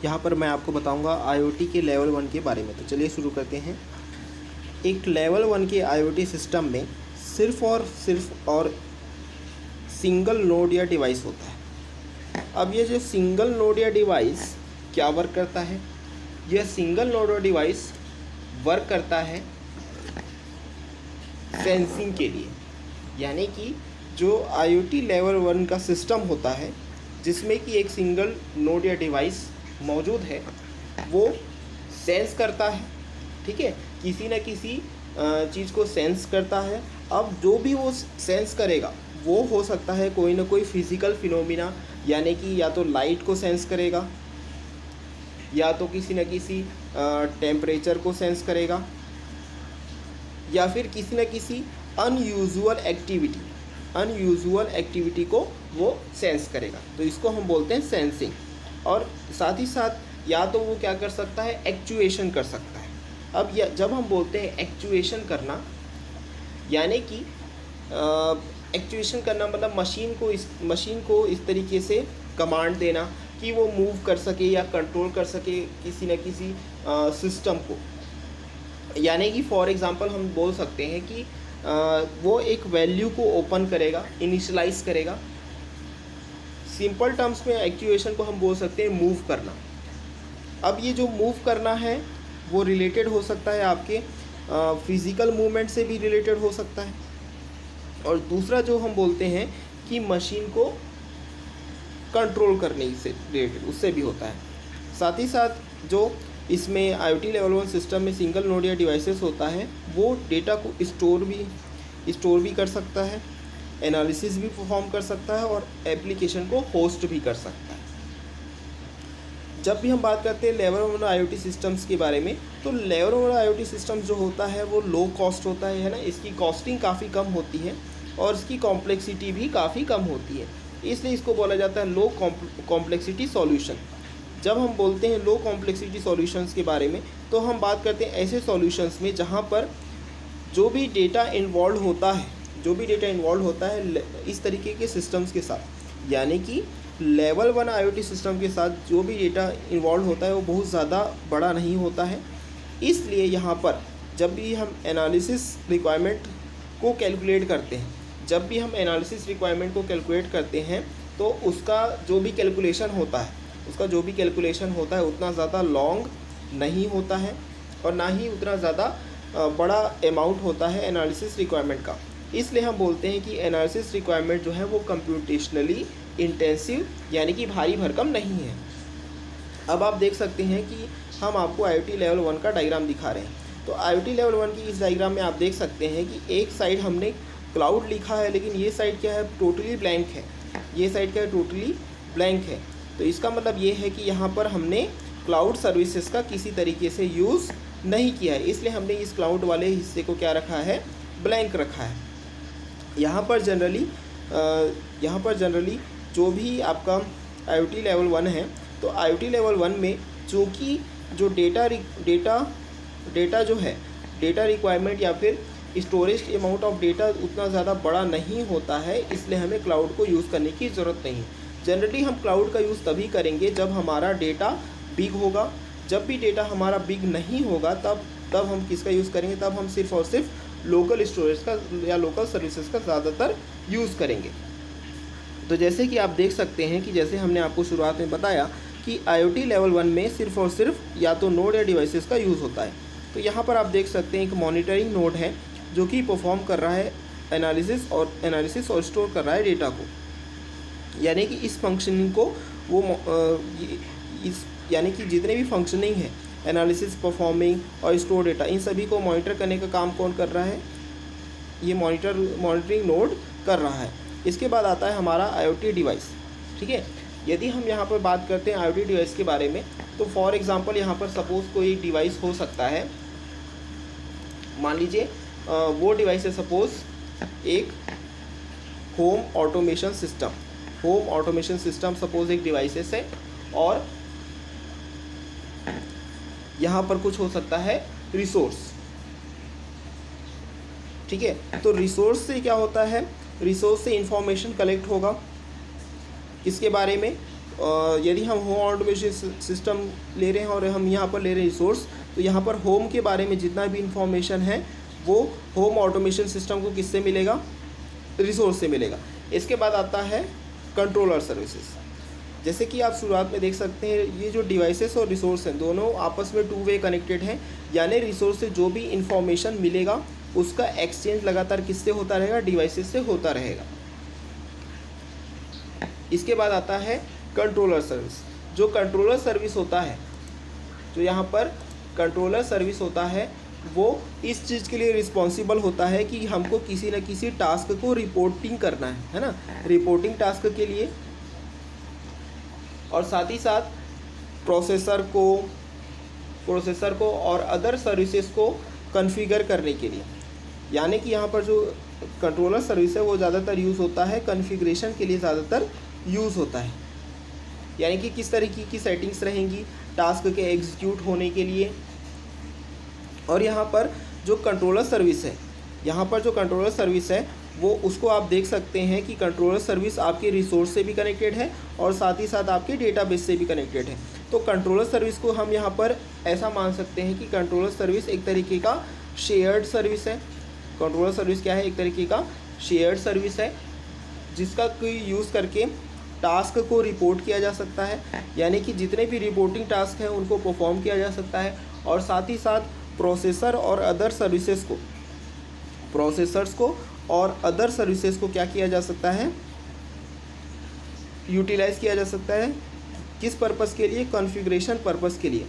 यहाँ पर मैं आपको बताऊंगा आईओटी के लेवल 1 के बारे में। तो चलिए शुरू करते हैं। एक लेवल 1 के आईओटी सिस्टम में सिर्फ और सिंगल नोड या डिवाइस होता है। अब ये जो सिंगल नोड या डिवाइस क्या वर्क करता है? यह सिंगल नोड और डिवाइस वर्क करता है सेंसिंग के लिए। यानी कि जो आईओटी लेवल 1 का सिस्टम होता है जिसमें कि एक सिंगल नोड या डिवाइस मौजूद है, वो सेंस करता है, ठीक है, किसी न किसी चीज़ को सेंस करता है। अब जो भी वो सेंस करेगा वो हो सकता है कोई ना कोई फिज़िकल फिनोमिना, यानी कि या तो लाइट को सेंस करेगा, या तो किसी न किसी टेम्परेचर को सेंस करेगा, या फिर किसी न किसी अनयूजुअल एक्टिविटी को वो सेंस करेगा। तो इसको हम बोलते हैं सेंसिंग। और साथ ही साथ या तो वो क्या कर सकता है, एक्चुएशन कर सकता है। अब जब हम बोलते हैं एक्चुएशन करना, यानी कि एक्चुएशन करना मतलब मशीन को इस तरीके से कमांड देना कि वो मूव कर सके या कंट्रोल कर सके किसी न किसी सिस्टम को। यानी कि फॉर एग्ज़ाम्पल हम बोल सकते हैं कि वो एक वैल्यू को ओपन करेगा, इनिशियलाइज करेगा। सिंपल टर्म्स में एक्चुएशन को हम बोल सकते हैं मूव करना। अब ये जो मूव करना है वो रिलेटेड हो सकता है आपके फिज़िकल मूवमेंट से भी रिलेटेड हो सकता है, और दूसरा जो हम बोलते हैं कि मशीन को कंट्रोल करने से रिलेटेड, उससे भी होता है। साथ ही साथ जो इसमें आईओटी लेवल 1 सिस्टम में सिंगल नोड या डिवाइसेस होता है, वो डेटा को स्टोर भी कर सकता है, एनालिसिस भी परफॉर्म कर सकता है, और एप्लीकेशन को होस्ट भी कर सकता है। जब भी हम बात करते हैं लेवल 1 आईओटी सिस्टम्स के बारे में, तो लेवल 1 आईओटी सिस्टम जो होता है वो लो कॉस्ट होता है ना। इसकी कॉस्टिंग काफ़ी कम होती है और इसकी कॉम्प्लेक्सिटी भी काफ़ी कम होती है, इसलिए इसको बोला जाता है लो कॉम्प्लेक्सिटी सॉल्यूशन। जब हम बोलते हैं लो कॉम्प्लेक्सिटी सॉल्यूशंस के बारे में, तो हम बात करते हैं ऐसे सॉल्यूशंस में जहाँ पर जो भी डेटा इन्वॉल्व होता है इस तरीके के सिस्टम्स के साथ, यानी कि लेवल 1 आईओटी सिस्टम के साथ जो भी डेटा इन्वॉल्व होता है वो बहुत ज़्यादा बड़ा नहीं होता है। इसलिए यहाँ पर जब भी हम एनालिसिस रिक्वायरमेंट को कैलकुलेट करते हैं, तो उसका जो भी कैलकुलेशन होता है उतना ज़्यादा लॉन्ग नहीं होता है, और ना ही उतना ज़्यादा बड़ा अमाउंट होता है एनालिसिस रिक्वायरमेंट का। इसलिए हम बोलते हैं कि एनालिसिस रिक्वायरमेंट जो है वो कंप्यूटेशनली इंटेंसिव, यानी कि भारी भरकम नहीं है। अब आप देख सकते हैं कि हम आपको आईओटी लेवल 1 का डायग्राम दिखा रहे हैं। तो आईओटी लेवल 1 की इस डायग्राम में आप देख सकते हैं कि एक साइड हमने क्लाउड लिखा है, लेकिन ये साइड क्या है, टोटली ब्लैंक है। तो इसका मतलब ये है कि यहाँ पर हमने क्लाउड सर्विसेज का किसी तरीके से यूज़ नहीं किया है, इसलिए हमने इस क्लाउड वाले हिस्से को क्या रखा है, ब्लैंक रखा है। यहाँ पर जनरली जो भी आपका आईओटी लेवल 1 है, तो आईओटी लेवल 1 में चूँकि जो डेटा जो है, डेटा रिक्वायरमेंट या फिर स्टोरेज अमाउंट ऑफ डेटा उतना ज़्यादा बड़ा नहीं होता है, इसलिए हमें क्लाउड को यूज़ करने की ज़रूरत नहीं है। जनरली हम क्लाउड का यूज़ तभी करेंगे जब हमारा डेटा बिग होगा। जब भी डेटा हमारा बिग नहीं होगा तब हम किसका यूज़ करेंगे, तब हम सिर्फ और सिर्फ लोकल स्टोरेज का या लोकल सर्विसेज का ज़्यादातर यूज़ करेंगे। तो जैसे कि आप देख सकते हैं कि जैसे हमने आपको शुरुआत में बताया कि आईओटी लेवल 1 में सिर्फ और सिर्फ या तो नोड या डिवाइसेस का यूज़ होता है। तो यहाँ पर आप देख सकते हैं एक मॉनिटरिंग नोड है जो कि परफॉर्म कर रहा है एनालिसिस और स्टोर कर रहा है डेटा को। यानी कि इस फंक्शनिंग को वो यानी कि जितने भी फंक्शनिंग है, एनालिसिस, परफॉर्मिंग और स्टोर डेटा, इन सभी को मॉनिटर करने का काम कौन कर रहा है, ये मॉनिटरिंग नोड कर रहा है। इसके बाद आता है हमारा आईओटी डिवाइस, ठीक है। यदि हम यहाँ पर बात करते हैं आईओटी डिवाइस के बारे में, तो फॉर एग्जांपल यहाँ पर सपोज़ कोई डिवाइस हो सकता है, मान लीजिए वो डिवाइस है सपोज़ एक होम ऑटोमेशन सिस्टम सपोज़ एक डिवाइसेस है, और यहाँ पर कुछ हो सकता है रिसोर्स, ठीक है। तो रिसोर्स से क्या होता है, रिसोर्स से इंफॉर्मेशन कलेक्ट होगा, इसके बारे में यदि हम होम ऑटोमेशन सिस्टम ले रहे हैं और हम यहाँ पर ले रहे हैं रिसोर्स, तो यहाँ पर होम के बारे में जितना भी इंफॉर्मेशन है वो होम ऑटोमेशन सिस्टम को किससे मिलेगा, रिसोर्स से मिलेगा। इसके बाद आता है कंट्रोलर सर्विसेज। जैसे कि आप शुरुआत में देख सकते हैं, ये जो डिवाइसेस और रिसोर्स हैं दोनों आपस में टू वे कनेक्टेड हैं, यानी रिसोर्स से जो भी इंफॉर्मेशन मिलेगा उसका एक्सचेंज लगातार किससे होता रहेगा, डिवाइसेस से होता रहेगा। इसके बाद आता है कंट्रोलर सर्विस। जो कंट्रोलर सर्विस होता है, जो यहाँ पर कंट्रोलर सर्विस होता है, वो इस चीज़ के लिए रिस्पॉन्सिबल होता है कि हमको किसी न किसी टास्क को रिपोर्टिंग करना है ना, रिपोर्टिंग टास्क के लिए, और साथ ही साथ प्रोसेसर को और अदर सर्विसेज को कॉन्फ़िगर करने के लिए। यानी कि यहाँ पर जो कंट्रोलर सर्विस है वो ज़्यादातर यूज़ होता है कॉन्फ़िगरेशन के लिए, ज़्यादातर यूज़ होता है। यानी कि किस तरीके की सेटिंग्स रहेंगी टास्क के एग्जीक्यूट होने के लिए। और यहाँ पर जो कंट्रोलर सर्विस है, वो उसको आप देख सकते हैं कि कंट्रोलर सर्विस आपके रिसोर्स से भी कनेक्टेड है और साथ ही साथ आपके डेटाबेस से भी कनेक्टेड है। तो कंट्रोलर सर्विस को हम यहाँ पर ऐसा मान सकते हैं कि कंट्रोलर सर्विस एक तरीके का शेयर्ड सर्विस है। कंट्रोलर सर्विस क्या है, एक तरीके का शेयर्ड सर्विस है जिसका कोई यूज़ करके टास्क को रिपोर्ट किया जा सकता है, यानी कि जितने भी रिपोर्टिंग टास्क हैं उनको परफॉर्म किया जा सकता है। और साथ ही साथ प्रोसेसर्स और अदर सर्विसेज को क्या किया जा सकता है, यूटिलाइज़ किया जा सकता है। किस पर्पज़ के लिए, कॉन्फ़िगरेशन पर्पज़ के लिए।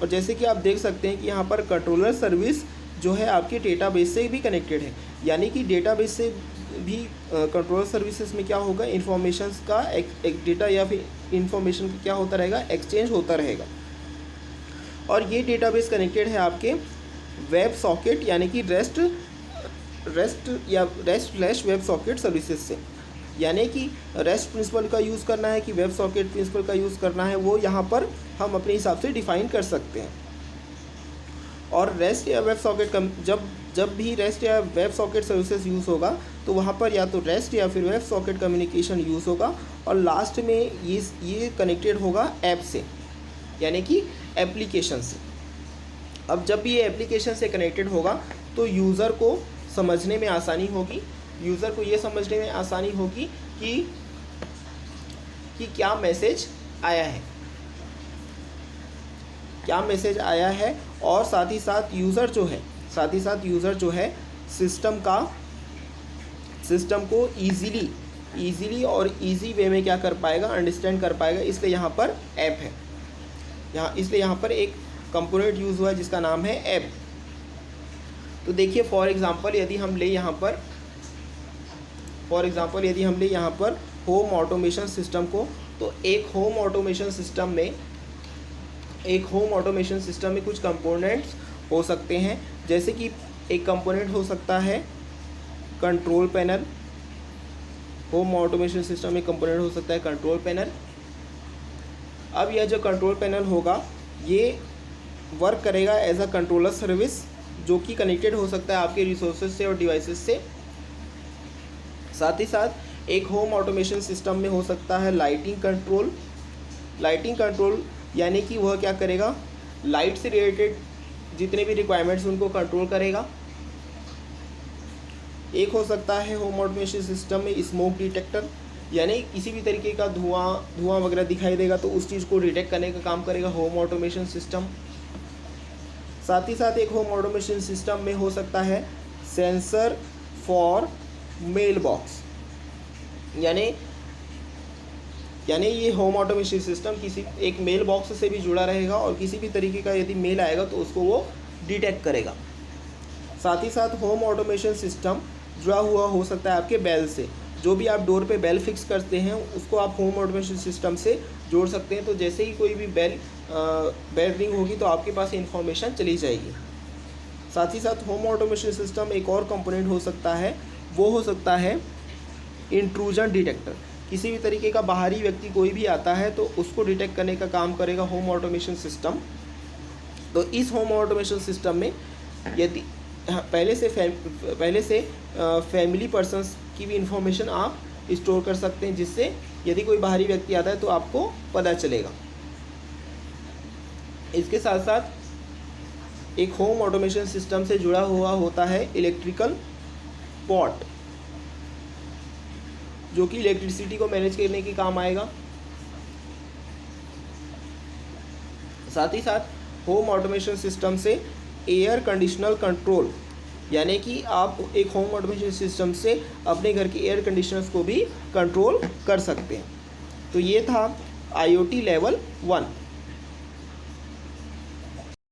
और जैसे कि आप देख सकते हैं कि यहाँ पर कंट्रोलर सर्विस जो है आपके डेटाबेस से भी कनेक्टेड है, यानी कि डेटाबेस से भी कंट्रोलर सर्विसेज में क्या होगा, इंफॉर्मेशन का एक डेटा या फिर इंफॉर्मेशन का क्या होता रहेगा, एक्सचेंज होता रहेगा। और ये डेटाबेस कनेक्टेड है आपके वेब सॉकेट यानी कि रेस्ट वेब सॉकेट सर्विसेज से। यानी कि रेस्ट प्रिंसिपल का यूज़ करना है कि वेब सॉकेट प्रिंसिपल का यूज़ करना है, वो यहाँ पर हम अपने हिसाब से डिफ़ाइन कर सकते हैं। और रेस्ट या वेब सॉकेट जब भी रेस्ट या वेब सॉकेट सर्विसेज यूज़ होगा तो वहाँ पर या तो रेस्ट या फिर वेब सॉकेट कम्युनिकेशन यूज़ होगा, और लास्ट में ये कनेक्टेड होगा ऐप से, यानी कि एप्लीकेशन से। अब जब भी ये एप्लीकेशन से कनेक्टेड होगा तो यूज़र को समझने में आसानी होगी, यूज़र को ये समझने में आसानी होगी कि क्या मैसेज आया है, और साथ ही साथ यूज़र जो है सिस्टम को ईज़िली और ईजी वे में क्या कर पाएगा, अंडरस्टैंड कर पाएगा। इसलिए यहाँ पर ऐप है, इसलिए यहाँ पर एक कंपोनेंट यूज़ हुआ है जिसका नाम है ऐप। तो देखिए फॉर एग्ज़ाम्पल यदि हम ले यहाँ पर होम ऑटोमेशन सिस्टम को, तो एक होम ऑटोमेशन सिस्टम में कुछ कंपोनेंट्स हो सकते हैं। जैसे कि एक कंपोनेंट हो सकता है control panel. Home automation system में कंपोनेंट हो सकता है कंट्रोल पैनल। अब यह जो कंट्रोल पैनल होगा ये वर्क करेगा एज अ कंट्रोलर सर्विस, जो कि कनेक्टेड हो सकता है आपके रिसोर्सेज से और डिवाइसेस से। साथ ही साथ एक होम ऑटोमेशन सिस्टम में हो सकता है लाइटिंग कंट्रोल, यानी कि वह क्या करेगा, लाइट से रिलेटेड जितने भी रिक्वायरमेंट्स उनको कंट्रोल करेगा। एक हो सकता है होम ऑटोमेशन सिस्टम में स्मोक डिटेक्टर, यानी किसी भी तरीके का धुआं वगैरह दिखाई देगा तो उस चीज़ को डिटेक्ट करने का काम करेगा होम ऑटोमेशन सिस्टम। साथ ही साथ एक होम ऑटोमेशन सिस्टम में हो सकता है सेंसर फॉर मेल बॉक्स, यानी ये होम ऑटोमेशन सिस्टम किसी एक मेल बॉक्स से भी जुड़ा रहेगा और किसी भी तरीके का यदि मेल आएगा तो उसको वो डिटेक्ट करेगा। साथ ही साथ होम ऑटोमेशन सिस्टम जुड़ा हुआ हो सकता है आपके बेल से। जो भी आप डोर पे बेल फिक्स करते हैं उसको आप होम ऑटोमेशन सिस्टम से जोड़ सकते हैं। तो जैसे ही कोई भी बेल रिंग होगी तो आपके पास इन्फॉर्मेशन चली जाएगी। साथ ही साथ होम ऑटोमेशन सिस्टम एक और कंपोनेंट हो सकता है, वो हो सकता है इंट्रूजन डिटेक्टर। किसी भी तरीके का बाहरी व्यक्ति कोई भी आता है तो उसको डिटेक्ट करने का काम करेगा होम ऑटोमेशन सिस्टम। तो इस होम ऑटोमेशन सिस्टम में यदि पहले से फैमिली पर्सन्स की भी इंफॉर्मेशन आप स्टोर कर सकते हैं, जिससे यदि कोई बाहरी व्यक्ति आता है तो आपको पता चलेगा। इसके साथ साथ एक होम ऑटोमेशन सिस्टम से जुड़ा हुआ होता है इलेक्ट्रिकल पॉट, जो कि इलेक्ट्रिसिटी को मैनेज करने के काम आएगा। साथ ही साथ होम ऑटोमेशन सिस्टम से एयर कंडीशनर कंट्रोल, यानी कि आप एक होम ऑटोमेशन सिस्टम से अपने घर के एयर कंडीशनर्स को भी कंट्रोल कर सकते हैं। तो ये था IoT लेवल 1।